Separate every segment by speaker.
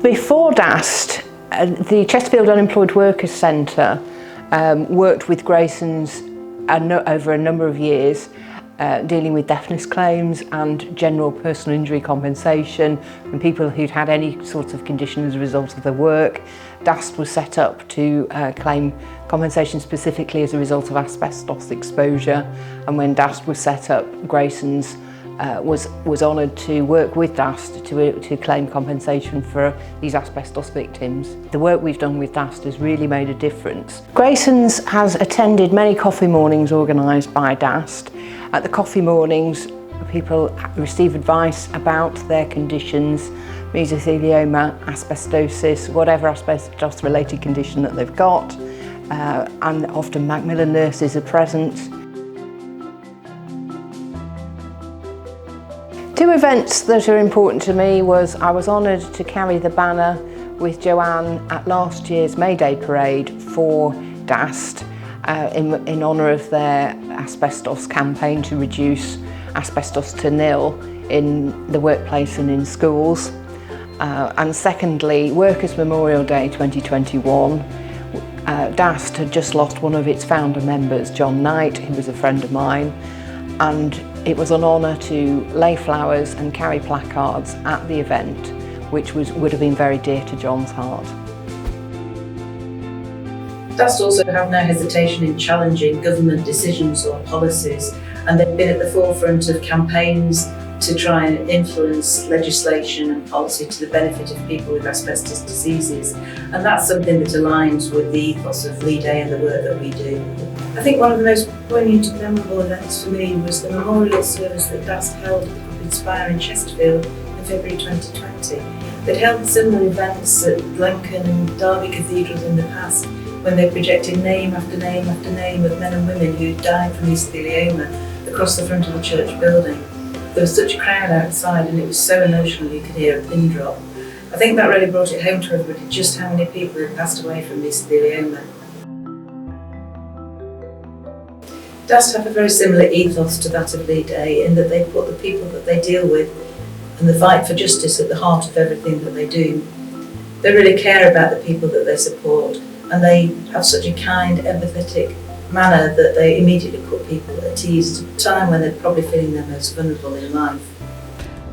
Speaker 1: Before DAST, the Chesterfield Unemployed Workers Centre worked with Graysons over a number of years, dealing with deafness claims and general personal injury compensation from people who'd had any sort of condition as a result of their work. DAST was set up to claim compensation specifically as a result of asbestos exposure, and when DAST was set up, Graysons was honoured to work with DAST to claim compensation for these asbestos victims. The work we've done with DAST has really made a difference. Graysons has attended many coffee mornings organised by DAST. At the coffee mornings, people receive advice about their conditions, mesothelioma, asbestosis, whatever asbestos-related condition that they've got, and often Macmillan nurses are present. Two events that are important to me was I was honoured to carry the banner with Joanne at last year's May Day parade for DAST in honour of their asbestos campaign to reduce asbestos to nil in the workplace and in schools. And secondly, Workers' Memorial Day 2021, DAST had just lost one of its founder members, John Knight, who was a friend of mine, and it was an honour to lay flowers and carry placards at the event, which would have been very dear to John's heart.
Speaker 2: DAST also have no hesitation in challenging government decisions or policies, and they've been at the forefront of campaigns to try and influence legislation and policy to the benefit of people with asbestos diseases, and that's something that aligns with the ethos of Lee Day and the work that we do. I think one of the most poignant and memorable events for me was the memorial service that DAST held at the Public Spire in Chesterfield in February 2020. They'd held similar events at Lincoln and Derby cathedrals in the past, when they projected name after name after name of men and women who died from mesothelioma across the front of the church building. There was such a crowd outside and it was so emotional you could hear a pin drop. I think that really brought it home to everybody just how many people had passed away from mesothelioma. DAST have a very similar ethos to that of Lee Day in that they put the people that they deal with and the fight for justice at the heart of everything that they do. They really care about the people that they support, and they have such a kind, empathetic manner that they immediately put people at ease at a time when they're probably feeling their most vulnerable in life.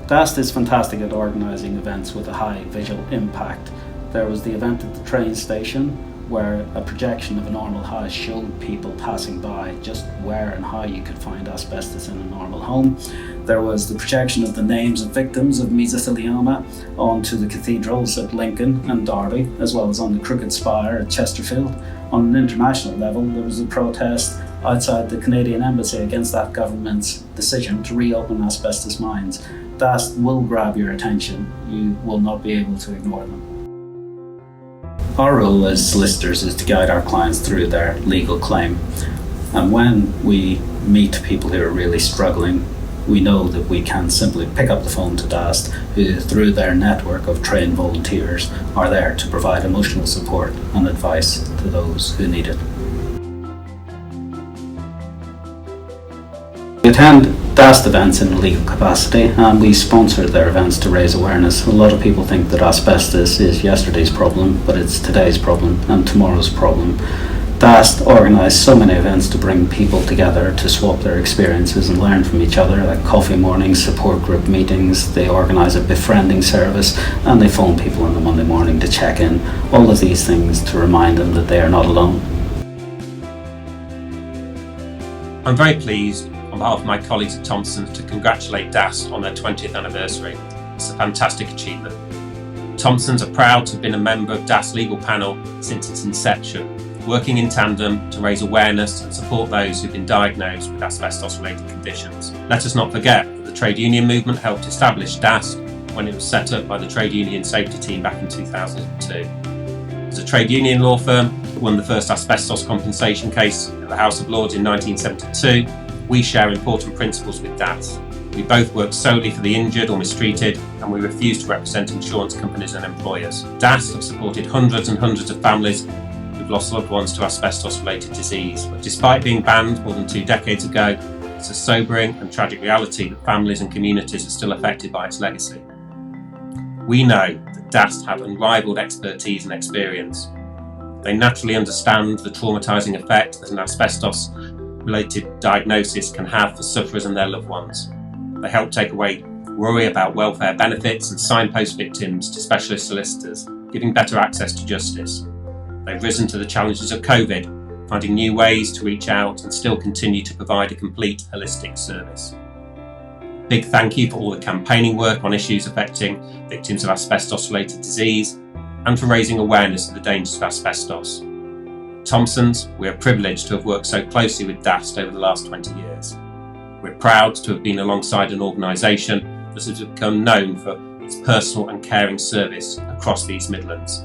Speaker 3: DAST is fantastic at organising events with a high visual impact. There was the event at the train station where a projection of a normal house showed people passing by just where and how you could find asbestos in a normal home. There was the projection of the names of victims of mesothelioma onto the cathedrals at Lincoln and Derby, as well as on the Crooked Spire at Chesterfield. On an international level, there was a protest outside the Canadian Embassy against that government's decision to reopen asbestos mines. DAST will grab your attention. You will not be able to ignore them. Our role as solicitors is to guide our clients through their legal claim. And when we meet people who are really struggling, we know that we can simply pick up the phone to DAST, who through their network of trained volunteers are there to provide emotional support and advice to those who need it. We attend DAST events in a legal capacity, and we sponsor their events to raise awareness. A lot of people think that asbestos is yesterday's problem, but it's today's problem and tomorrow's problem. DAST organise so many events to bring people together to swap their experiences and learn from each other, like coffee mornings, support group meetings. They organise a befriending service, and they phone people on the Monday morning to check in. All of these things to remind them that they are not alone.
Speaker 4: I'm very pleased on behalf of my colleagues at Thompson's to congratulate DAST on their 20th anniversary. It's a fantastic achievement. Thompson's are proud to have been a member of DAST's legal panel since its inception, working in tandem to raise awareness and support those who've been diagnosed with asbestos-related conditions. Let us not forget that the trade union movement helped establish DAST when it was set up by the trade union safety team back in 2002. As a trade union law firm that won the first asbestos compensation case at the House of Lords in 1972, we share important principles with DAST. We both work solely for the injured or mistreated, and we refuse to represent insurance companies and employers. DAST have supported hundreds and hundreds of families who've lost loved ones to asbestos-related disease. But despite being banned more than 2 decades ago, it's a sobering and tragic reality that families and communities are still affected by its legacy. We know that DAST have unrivalled expertise and experience. They naturally understand the traumatising effect that an asbestos-related diagnosis can have for sufferers and their loved ones. They help take away worry about welfare benefits and signpost victims to specialist solicitors, giving better access to justice. They've risen to the challenges of COVID, finding new ways to reach out and still continue to provide a complete holistic service. Big thank you for all the campaigning work on issues affecting victims of asbestos-related disease and for raising awareness of the dangers of asbestos. At Thompsons, we are privileged to have worked so closely with DAST over the last 20 years. We're proud to have been alongside an organisation that has become known for its personal and caring service across the East Midlands.